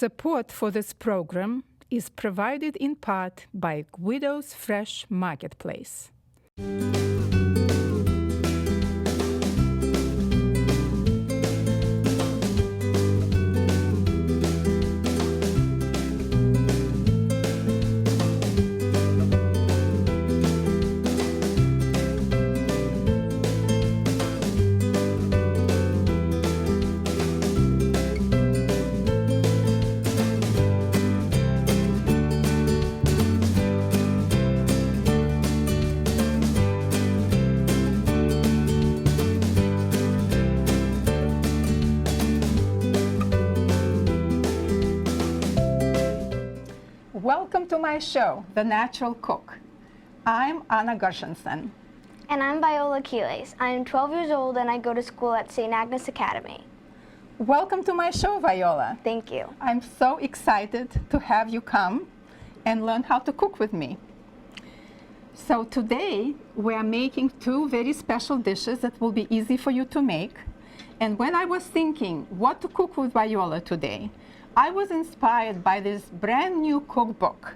Support for this program is provided in part by Guido's Fresh Marketplace. Welcome to my show, The Natural Cook. I'm Anna Gershenson. And I'm Viola Quiles. I am 12 years old and I go to school at St. Agnes Academy. Welcome to my show, Viola. Thank you. I'm so excited to have you come and learn how to cook with me. So today we are making two very special dishes that will be easy for you to make. And when I was thinking what to cook with Viola today, I was inspired by this brand new cookbook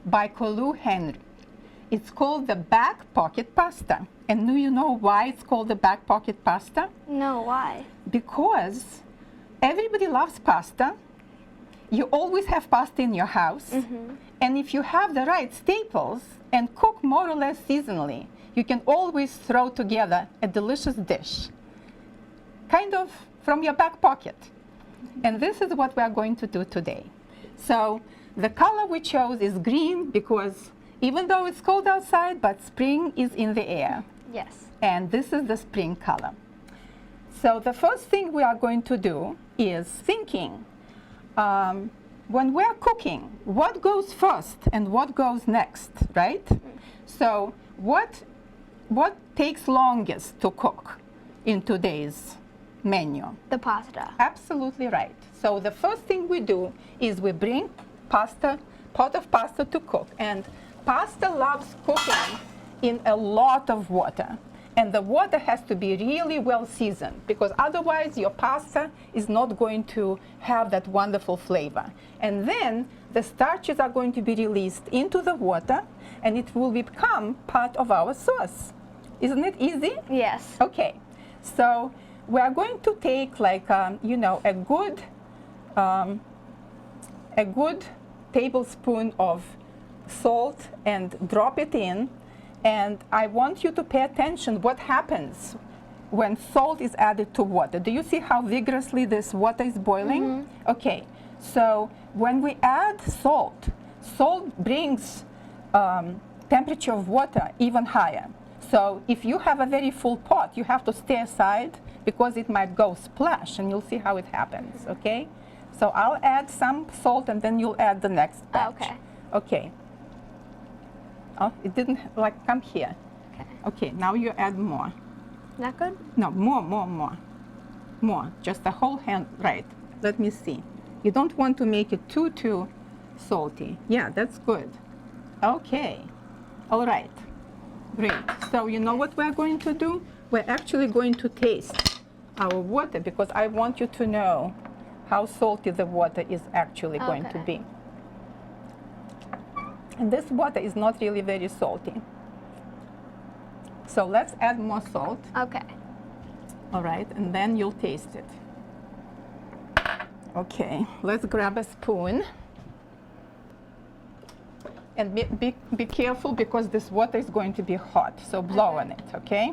by Colu Henry. It's called The Back Pocket Pasta. And do you know why it's called the Back Pocket Pasta? No, why? Because everybody loves pasta. You always have pasta in your house. And if you have the right staples and cook more or less seasonally, you can always throw together a delicious dish, kind of from your back pocket. And this is what we are going to do today. So the color we chose is green because even though it's cold outside, but spring is in the air. Yes. And this is the spring color. So the first thing we are going to do is thinking, when we're cooking, what goes first and what goes next, right? So what takes longest to cook in today's menu? The pasta. Absolutely right. So the first thing we do is we bring pot of pasta to cook. And pasta loves cooking in a lot of water. And the water has to be really well seasoned because otherwise your pasta is not going to have that wonderful flavor. And then the starches are going to be released into the water and it will become part of our sauce. Isn't it easy? Yes. Okay. So we are going to take like, a good tablespoon of salt and drop it in. And I want you to pay attention what happens when salt is added to water. Do you see how vigorously this water is boiling? Okay, so when we add salt, salt brings temperature of water even higher. So if you have a very full pot, you have to stay aside because it might go splash, and you'll see how it happens, okay? So I'll add some salt, and then you'll add the next batch. Okay. Okay. Oh, it didn't, come here. Okay. Okay, now you add more. Not good? No, more. Just a whole hand, right. Let me see. You don't want to make it too salty. Yeah, that's good. Okay. All right. Great. So you know what we're going to do? We're actually going to taste our water because I want you to know how salty the water is actually going to be. And this water is not really very salty. So let's add more salt. Okay. All right, and then you'll taste it. Okay, let's grab a spoon. And be careful because this water is going to be hot. So blow on it, okay?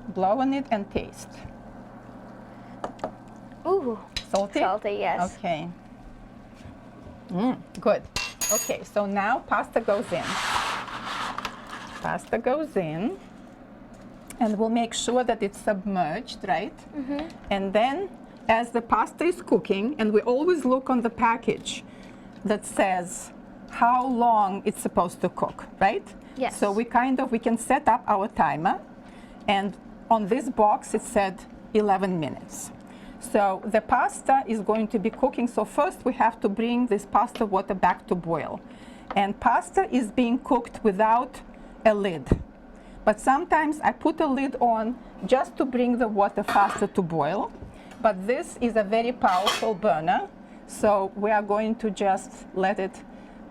Blow on it and taste. Ooh. Salty? Salty, yes. Okay. Good. Okay, so now pasta goes in. Pasta goes in. And we'll make sure that it's submerged, right? And then as the pasta is cooking, and we always look on the package that says how long it's supposed to cook, right? Yes. So we can set up our timer, and on this box it said 11 minutes. So the pasta is going to be cooking. So first we have to bring this pasta water back to boil. And pasta is being cooked without a lid. But sometimes I put a lid on just to bring the water faster to boil. But this is a very powerful burner. So we are going to just let it.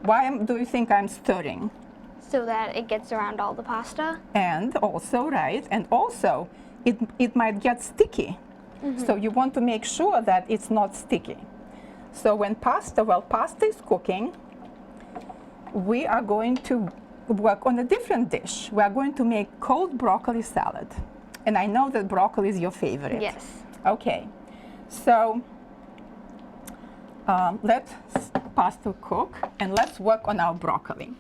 Do you think I'm stirring? So that it gets around all the pasta? And also, right, and also it might get sticky. So you want to make sure that it's not sticky. So when pasta is cooking, we are going to work on a different dish. We are going to make cold broccoli salad. And I know that broccoli is your favorite. Yes. Okay, so let pasta cook and let's work on our broccoli.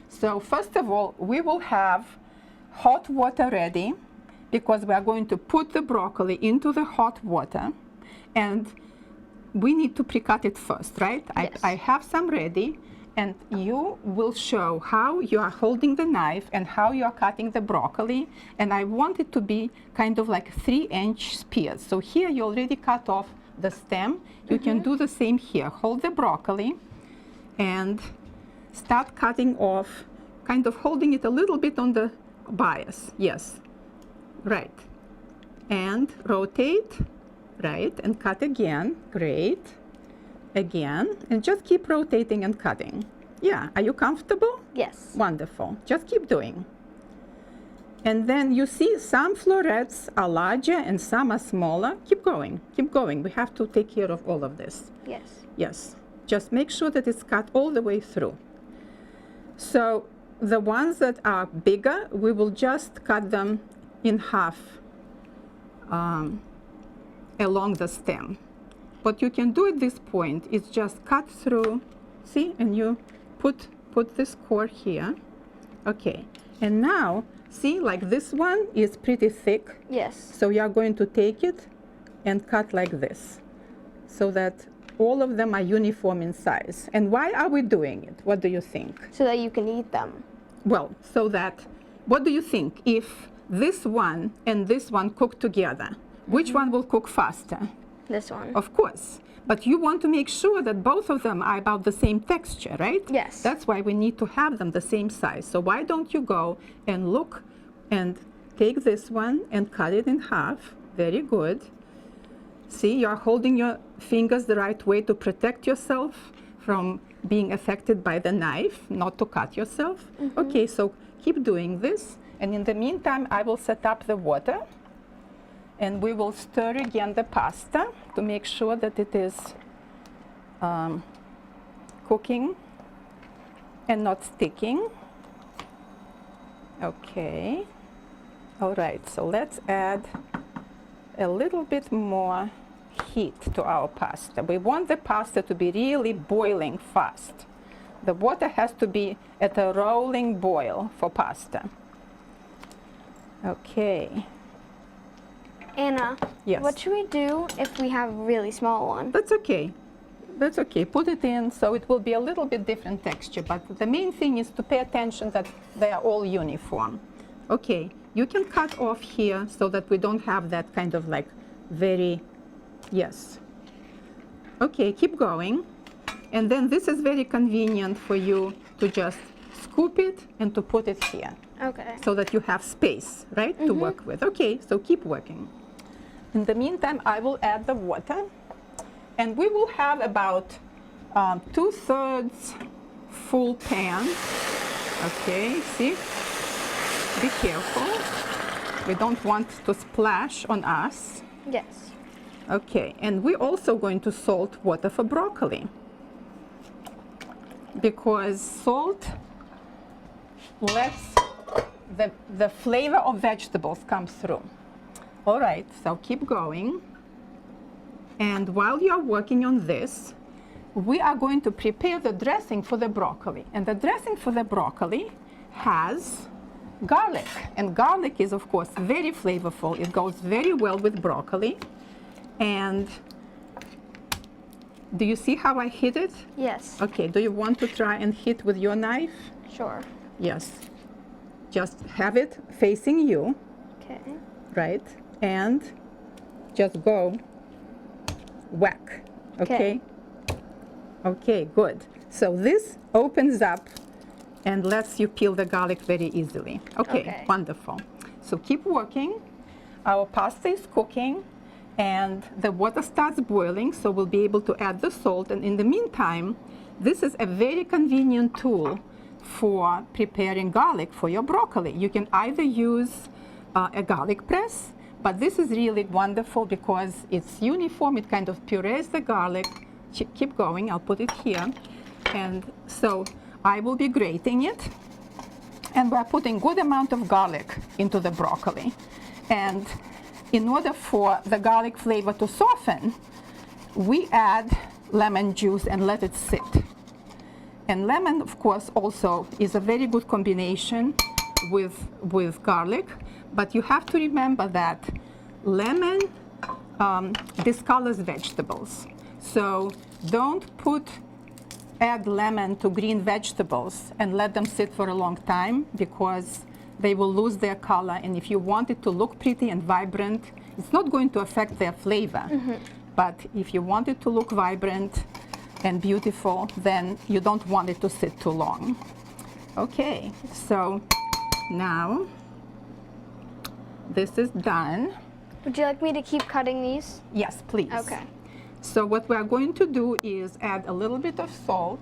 So first of all, we will have hot water ready because we are going to put the broccoli into the hot water, and we need to pre-cut it first, right? Yes. I have some ready, and you will show how you are holding the knife and how you are cutting the broccoli. And I want it to be kind of like 3-inch spears. So here you already cut off the stem. You can do the same here. Hold the broccoli and start cutting off, kind of holding it a little bit on the bias. Yes, right. And rotate, right, and cut again. Great. Again, and just keep rotating and cutting. Yeah, are you comfortable? Yes. Wonderful. Just keep doing. And then you see some florets are larger and some are smaller. Keep going, keep going. We have to take care of all of this. Yes. Yes, just make sure that it's cut all the way through. So the ones that are bigger, we will just cut them in half along the stem. What you can do at this point is just cut through, see, and you put this core here. Okay, and now, see, like this one is pretty thick. Yes. So you are going to take it and cut like this so that all of them are uniform in size. And why are we doing it? What do you think? So that you can eat them. Well, so that, what do you think? If this one and this one cook together, which one will cook faster? This one. Of course. But you want to make sure that both of them are about the same texture, right? Yes. That's why we need to have them the same size. So why don't you go and look and take this one and cut it in half. Very good. See, you're holding your fingers the right way to protect yourself from being affected by the knife, not to cut yourself. Okay, so keep doing this. And in the meantime, I will set up the water. And we will stir again the pasta to make sure that it is cooking and not sticking. Okay. All right, so let's add a little bit more heat to our pasta. We want the pasta to be really boiling fast. The water has to be at a rolling boil for pasta. Okay. Anna, Yes. what should we do if we have a really small one? That's okay. That's okay. Put it in so it will be a little bit different texture. But the main thing is to pay attention that they are all uniform. Okay, you can cut off here so that we don't have that kind of like very, yes. Okay, keep going. And then this is very convenient for you to just scoop it and to put it here. Okay. So that you have space, right, to work with. Okay, so keep working. In the meantime, I will add the water, and we will have about 2/3 full pan. Okay, see? Be careful. We don't want to splash on us. Yes. Okay, and we're also going to salt water for broccoli, because salt lets the flavor of vegetables come through. All right, so keep going. And while you are working on this, we are going to prepare the dressing for the broccoli. And the dressing for the broccoli has garlic. And garlic is, of course, very flavorful. It goes very well with broccoli. And do you see how I hit it? Yes. Okay, do you want to try and hit with your knife? Sure. Yes. Just have it facing you, Okay. right? And just go whack. Okay? Okay, good. So this opens up and lets you peel the garlic very easily. Okay, Okay. wonderful. So keep working. Our pasta is cooking. and the water starts boiling, so we'll be able to add the salt. And in the meantime, this is a very convenient tool for preparing garlic for your broccoli. You can either use a garlic press, but this is really wonderful because it's uniform. It kind of purees the garlic. Keep going, I'll put it here. And so I will be grating it, and we're putting good amount of garlic into the broccoli. And in order for the garlic flavor to soften, we add lemon juice and let it sit. And lemon, of course, also is a very good combination with garlic, but you have to remember that lemon discolors vegetables. So don't add lemon to green vegetables and let them sit for a long time, because they will lose their color. And if you want it to look pretty and vibrant, it's not going to affect their flavor. But if you want it to look vibrant and beautiful, then you don't want it to sit too long. Okay, so now this is done. Would you like me to keep cutting these? Yes, please. Okay. So what we're going to do is add a little bit of salt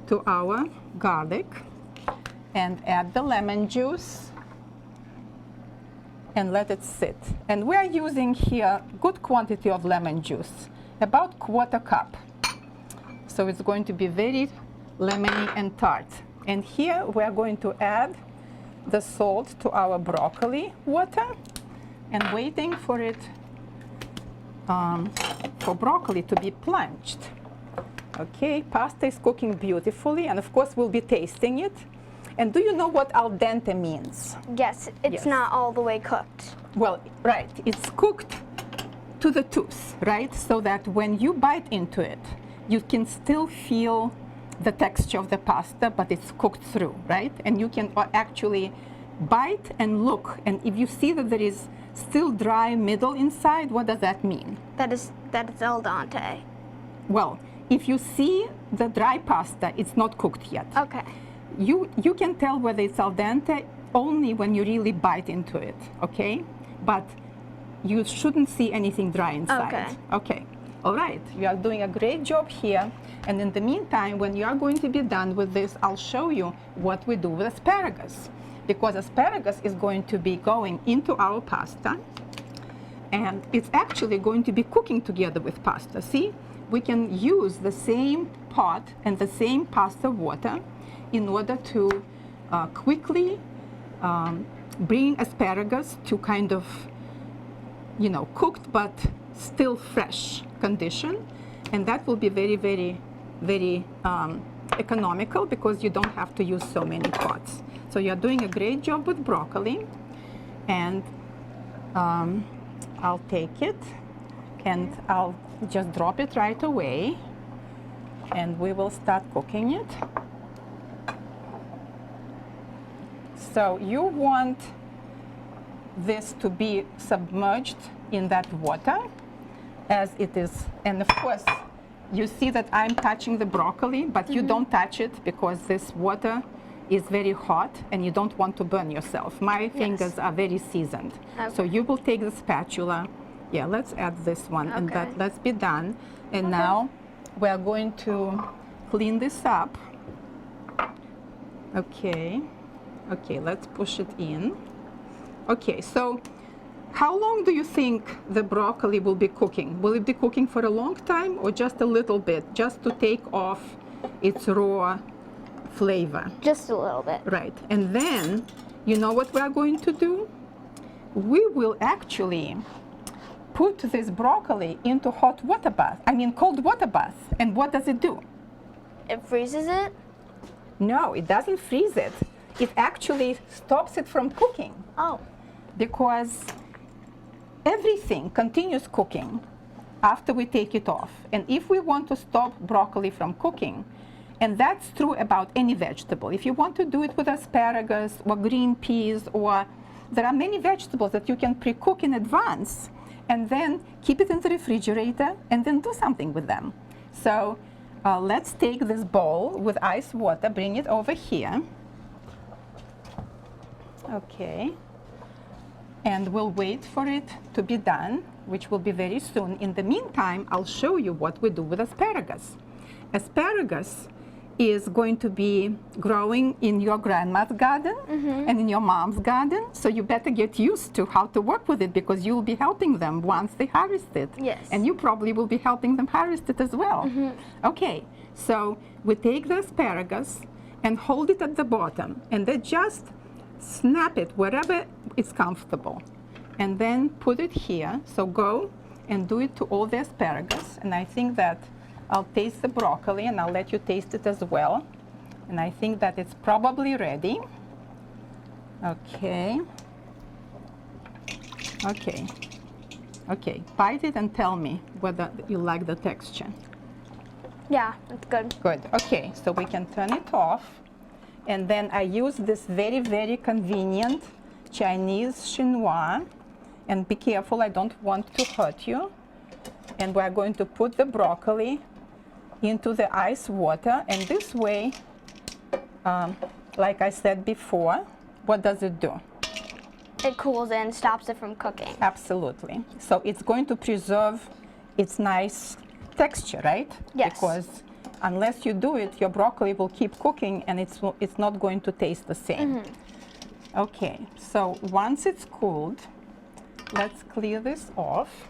to our garlic and add the lemon juice and let it sit. And we're using here good quantity of lemon juice, about 1/4 cup. So it's going to be very lemony and tart. And here we're going to add the salt to our broccoli water and waiting for it, for broccoli to be plunged. Okay, pasta is cooking beautifully, and of course we'll be tasting it. And do you know what al dente means? Yes, it's not all the way cooked. Well, right, it's cooked to the tooth, right? So that when you bite into it, you can still feel the texture of the pasta, but it's cooked through, right? And you can actually bite and look, and if you see that there is still dry middle inside, what does that mean? That is al dente. Well, if you see the dry pasta, it's not cooked yet. Okay. You can tell whether it's al dente only when you really bite into it, okay? But you shouldn't see anything dry inside. Okay. Okay. All right. You are doing a great job here. And in the meantime, when you are going to be done with this, I'll show you what we do with asparagus. Because asparagus is going to be going into our pasta, and it's actually going to be cooking together with pasta. See, we can use the same pot and the same pasta water in order to quickly bring asparagus to kind of, you know, cooked but still fresh condition. And that will be very, very, very economical, because you don't have to use so many pots. So you're doing a great job with broccoli, and I'll take it and I'll just drop it right away, and we will start cooking it. So you want this to be submerged in that water as it is. And of course, you see that I'm touching the broccoli, but you don't touch it because this water is very hot and you don't want to burn yourself. My fingers are very seasoned. Okay. So you will take the spatula. Yeah, let's add this one, and let's be done. And now we're going to clean this up. Okay, let's push it in. Okay, so how long do you think the broccoli will be cooking? Will it be cooking for a long time or just a little bit, just to take off its raw flavor? Just a little bit. Right. And then, you know what we're going to do? We will actually put this broccoli into hot water bath. I mean, cold water bath. And what does it do? It freezes it? No, it doesn't freeze it. It actually stops it from cooking. Oh. Because everything continues cooking after we take it off. And if we want to stop broccoli from cooking, and that's true about any vegetable. If you want to do it with asparagus or green peas, or there are many vegetables that you can pre-cook in advance and then keep it in the refrigerator and then do something with them. So let's take this bowl with ice water, bring it over here. Okay. And we'll wait for it to be done. which will be very soon. In the meantime, I'll show you what we do with asparagus. Asparagus is going to be growing in your grandma's garden and in your mom's garden. So you better get used to how to work with it, because you'll be helping them once they harvest it. Yes. And you probably will be helping them harvest it as well. Okay, so we take the asparagus and hold it at the bottom, and then just snap it wherever it's comfortable. And then put it here. So go and do it to all the asparagus. And I think that I'll taste the broccoli, and I'll let you taste it as well. And I think that it's probably ready. Okay. Okay. Okay, bite it and tell me whether you like the texture. Yeah, it's good. Good. Okay, so we can turn it off. And then I use this very, very convenient Chinese chinois. And be careful, I don't want to hurt you. And we're going to put the broccoli into the ice water. And this way, like I said before, what does it do? It cools and stops it from cooking. Absolutely. So it's going to preserve its nice texture, right? Yes. Because unless you do it, your broccoli will keep cooking, and it's not going to taste the same. Okay, so once it's cooled, let's clear this off,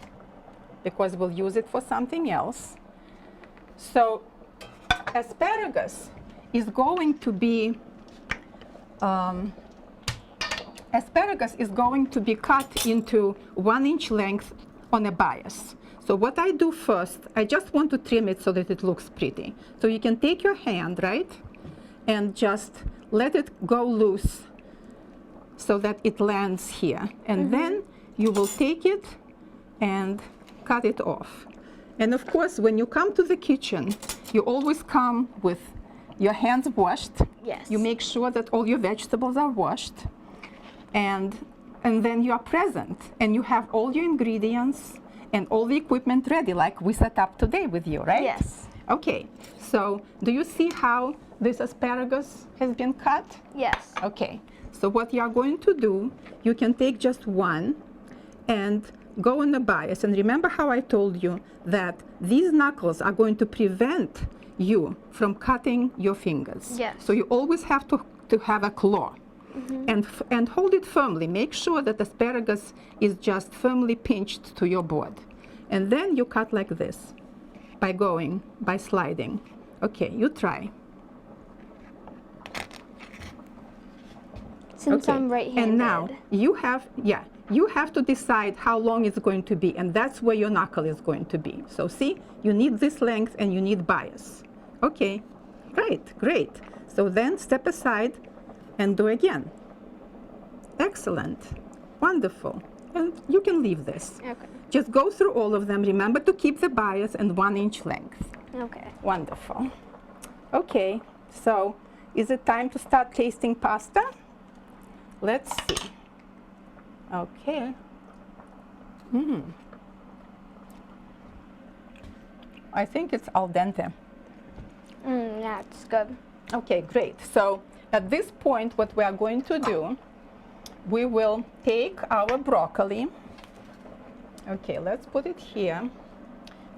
because we'll use it for something else. So asparagus is going to be cut into 1-inch length on a bias. So what I do first, I just want to trim it so that it looks pretty. So you can take your hand, right, and just let it go loose so that it lands here. And then you will take it and cut it off. And of course, when you come to the kitchen, you always come with your hands washed. Yes. You make sure that all your vegetables are washed. And then you are present, and you have all your ingredients and all the equipment ready, like we set up today with you, right? Yes. Okay, so do you see how this asparagus has been cut? Yes. Okay, so what you are going to do, you can take just one and go on the bias. And remember how I told you that these knuckles are going to prevent you from cutting your fingers. Yes. So you always have to have a claw. And hold it firmly. Make sure that asparagus is just firmly pinched to your board. And then you cut like this, by sliding. Okay, you try. Since Okay. I'm right-handed. And now you have to decide how long it's going to be, and that's where your knuckle is going to be. So see, you need this length and you need bias. Okay, great. So then step aside and do again. Excellent, wonderful. And you can leave this. Okay. Just go through all of them. Remember to keep the bias and 1-inch length. Okay. Wonderful. Okay, so is it time to start tasting pasta? Let's see. Okay. I think it's al dente. Yeah, it's good. Okay, great. So at this point, what we are going to do, we will take our broccoli. Okay, let's put it here.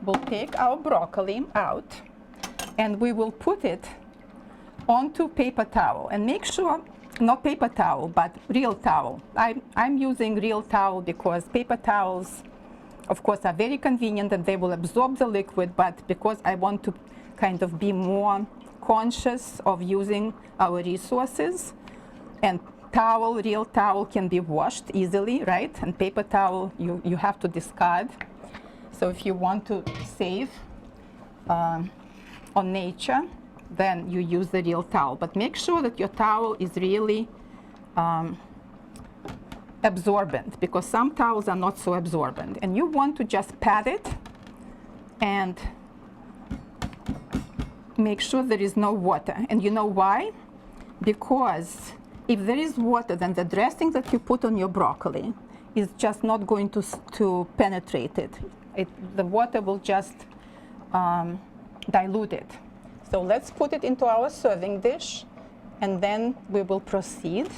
We'll take our broccoli out, and we will put it onto paper towel. And make sure, not paper towel, but real towel. I'm using real towel because paper towels, of course, are very convenient and they will absorb the liquid, but because I want to kind of be more conscious of using our resources, and real towel can be washed easily, right? And paper towel, you have to discard. So if you want to save on nature, then you use the real towel. But make sure that your towel is really absorbent, because some towels are not so absorbent. And you want to just pat it and make sure there is no water. And you know why? Because if there is water, then the dressing that you put on your broccoli is just not going to penetrate it. The water will just dilute it. So let's put it into our serving dish, and then we will proceed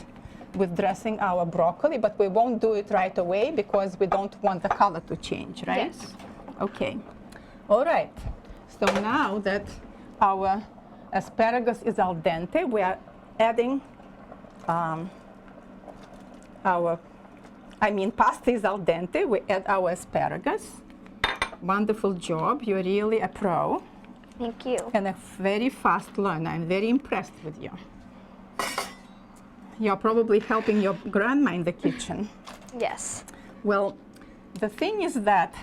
with dressing our broccoli, but we won't do it right away because we don't want the color to change, right? Yes. Okay. All right. So now that our asparagus is al dente, we are adding pasta is al dente. We add our asparagus. Wonderful job. You're really a pro. Thank you. And a very fast learner. I'm very impressed with you. You're probably helping your grandma in the kitchen. Yes. Well, the thing is that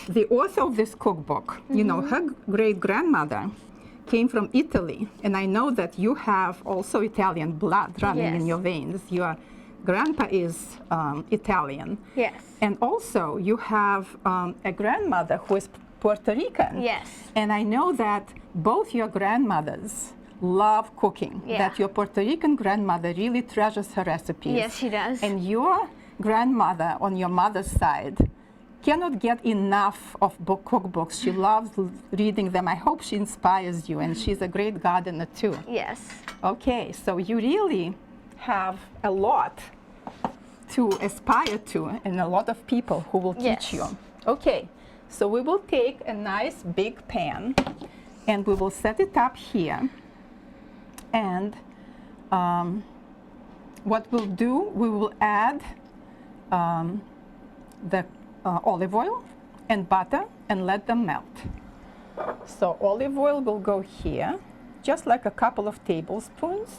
the author of this cookbook, you know, her great-grandmother came from Italy. And I know that you have also Italian blood running in Yes. your veins. Your grandpa is Italian. Yes. And also, you have a grandmother who is Puerto Rican. Yes. And I know that both your grandmothers love cooking. Yeah. That your Puerto Rican grandmother really treasures her recipes. Yes, she does. And your grandmother on your mother's side cannot get enough of cookbooks. She loves reading them. I hope she inspires you. And she's a great gardener too. Yes. Okay, so you really have a lot to aspire to and a lot of people who will teach Yes. you. Okay, so we will take a nice big pan and we will set it up here. And what we'll do, we will add the olive oil and butter and let them melt. So olive oil will go here, just like a couple of tablespoons,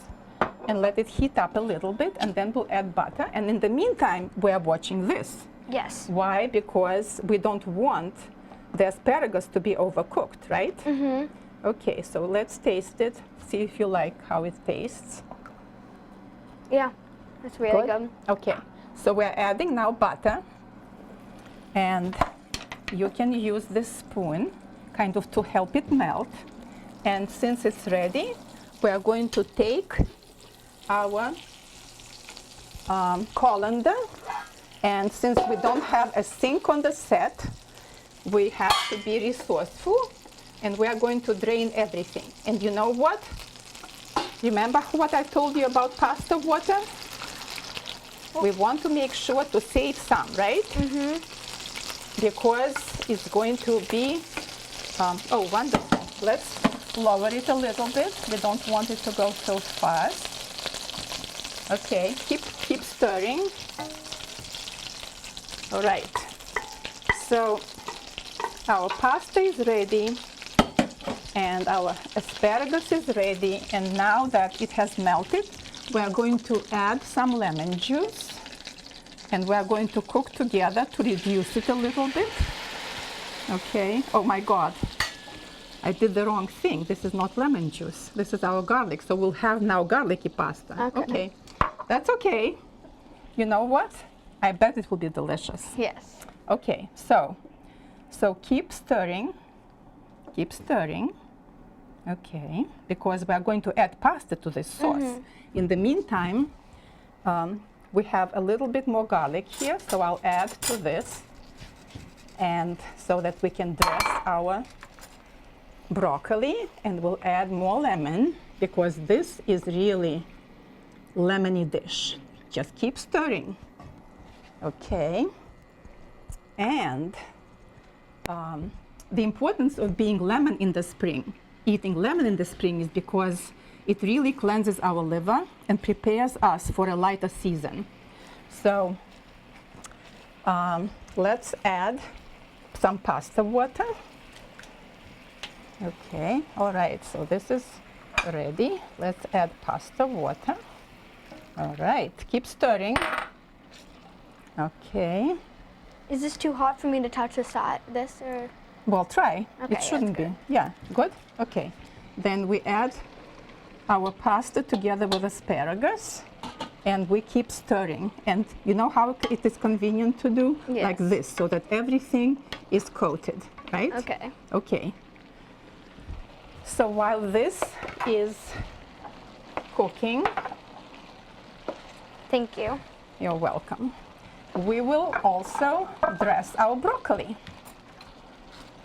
and let it heat up a little bit, and then we'll add butter. And in the meantime, we're watching this. Yes. Why? Because we don't want the asparagus to be overcooked, right? Mm-hmm. Okay, so let's taste it. See if you like how it tastes. Yeah, that's really good. Okay, so we're adding now butter. And you can use this spoon kind of to help it melt. And since it's ready, we are going to take our colander. And since we don't have a sink on the set, we have to be resourceful. And we are going to drain everything. And you know what? Remember what I told you about pasta water? We want to make sure to save some, right? Mm-hmm. Because it's going to be, oh, wonderful. Let's lower it a little bit. We don't want it to go so fast. Okay, keep stirring. All right. So our pasta is ready and our asparagus is ready. And now that it has melted, we are going to add some lemon juice. And we are going to cook together to reduce it a little bit. Okay. Oh my God. I did the wrong thing. This is not lemon juice. This is our garlic. So we'll have now garlicky pasta. Okay. That's okay. You know what? I bet it will be delicious. Yes. Okay. So keep stirring. Keep stirring. Okay. Because we are going to add pasta to this sauce. Mm-hmm. In the meantime, we have a little bit more garlic here, so I'll add to this, and so that we can dress our broccoli, and we'll add more lemon because this is really lemony dish. Just keep stirring. Okay. And the importance of being lemon in the spring, eating lemon in the spring, is because it really cleanses our liver and prepares us for a lighter season. So let's add some pasta water. Okay, all right, so this is ready. Let's add pasta water. All right, keep stirring. Okay. Is this too hot for me to touch this or? Well, try. Okay, It shouldn't that's be. Yeah, good? Okay. Then we add our pasta together with asparagus, and we keep stirring. And you know how it is convenient to do? Yes. Like this, so that everything is coated, right? Okay. Okay. So while this is cooking, Thank you. you're welcome, we will also dress our broccoli.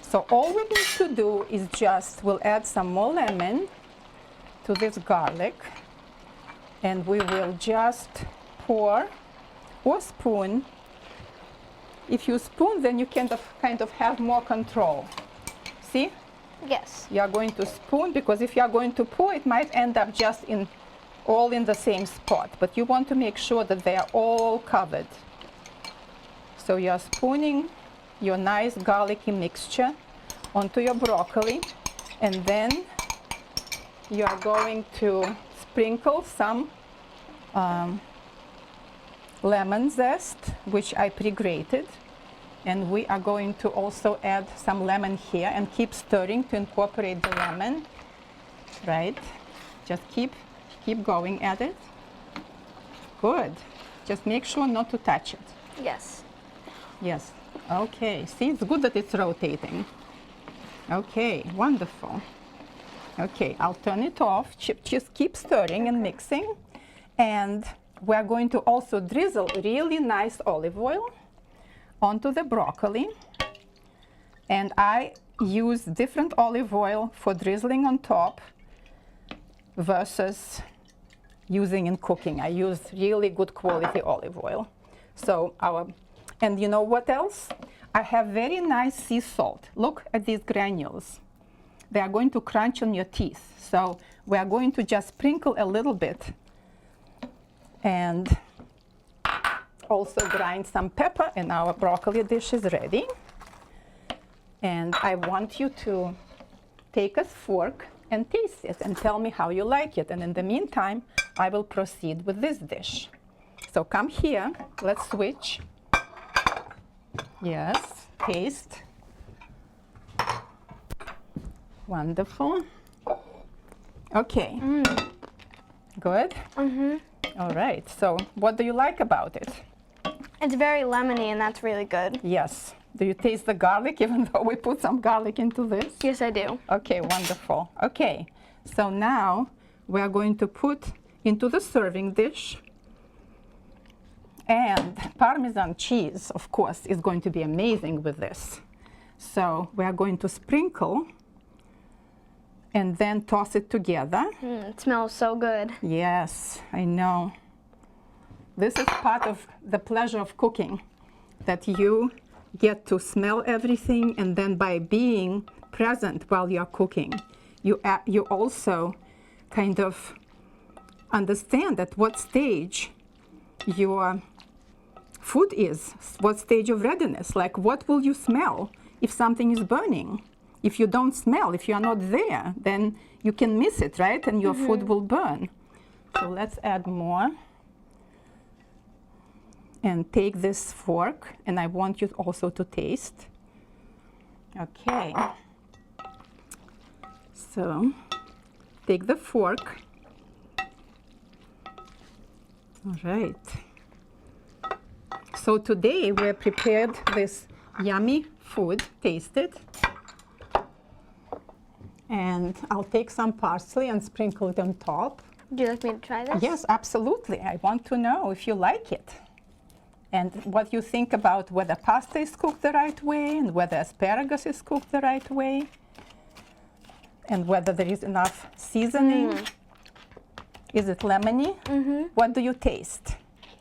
So all we need to do is we'll add some more lemon to this garlic, And we will just pour or spoon. If you spoon, then you can kind of have more control. See? Yes. You are going to spoon, because if you are going to pour, it might end up just all in the same spot. But you want to make sure that they are all covered. So you are spooning your nice garlicky mixture onto your broccoli, and then you are going to sprinkle some lemon zest, which I pre-grated. And we are going to also add some lemon here and keep stirring to incorporate the lemon. Right? Just keep going at it. Good. Just make sure not to touch it. Yes. Yes. Okay. See, it's good that it's rotating. Okay, wonderful. Okay, I'll turn it off. Just keep stirring and mixing. And we're going to also drizzle really nice olive oil onto the broccoli. And I use different olive oil for drizzling on top versus using in cooking. I use really good quality olive oil. So and you know what else? I have very nice sea salt. Look at these granules. They are going to crunch on your teeth. So we are going to just sprinkle a little bit and also grind some pepper, and our broccoli dish is ready. And I want you to take a fork and taste it and tell me how you like it. And in the meantime, I will proceed with this dish. So come here, let's switch. Yes, taste. Wonderful. Okay. Good? Mm-hmm. All right, so what do you like about it? It's very lemony, and that's really good. Yes. Do you taste the garlic, even though we put some garlic into this? Yes, I do. Okay, wonderful. Okay, so now we are going to put into the serving dish. And Parmesan cheese, of course, is going to be amazing with this. So we are going to sprinkle and then toss it together. It smells so good. Yes, I know. This is part of the pleasure of cooking, that you get to smell everything, and then by being present while you are cooking, you also kind of understand at what stage your food is, what stage of readiness. Like, what will you smell if something is burning? If you don't smell, if you are not there, then you can miss it, right? And your food will burn. So let's add more. And take this fork, and I want you also to taste. Okay. So take the fork. All right. So today we prepared this yummy food. Taste it. And I'll take some parsley and sprinkle it on top. Would you like me to try this? Yes, absolutely. I want to know if you like it. And what you think about whether pasta is cooked the right way, and whether asparagus is cooked the right way, and whether there is enough seasoning. Is it lemony? What do you taste?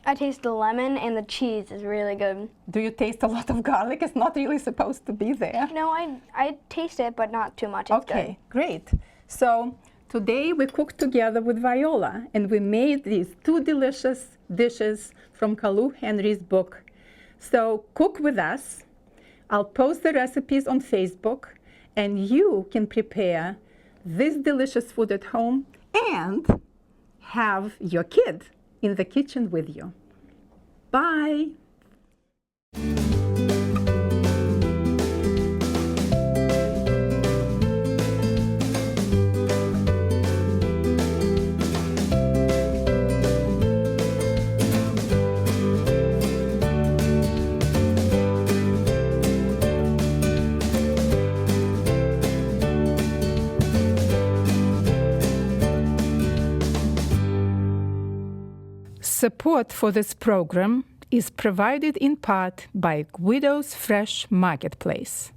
I taste the lemon, and the cheese is really good. Do you taste a lot of garlic? It's not really supposed to be there. No, I taste it, but not too much. It's okay, great. So today we cooked together with Viola, and we made these two delicious dishes from Kalu Henry's book. So cook with us. I'll post the recipes on Facebook, and you can prepare this delicious food at home and have your kid in the kitchen with you. Bye. Support for this program is provided in part by Guido's Fresh Marketplace.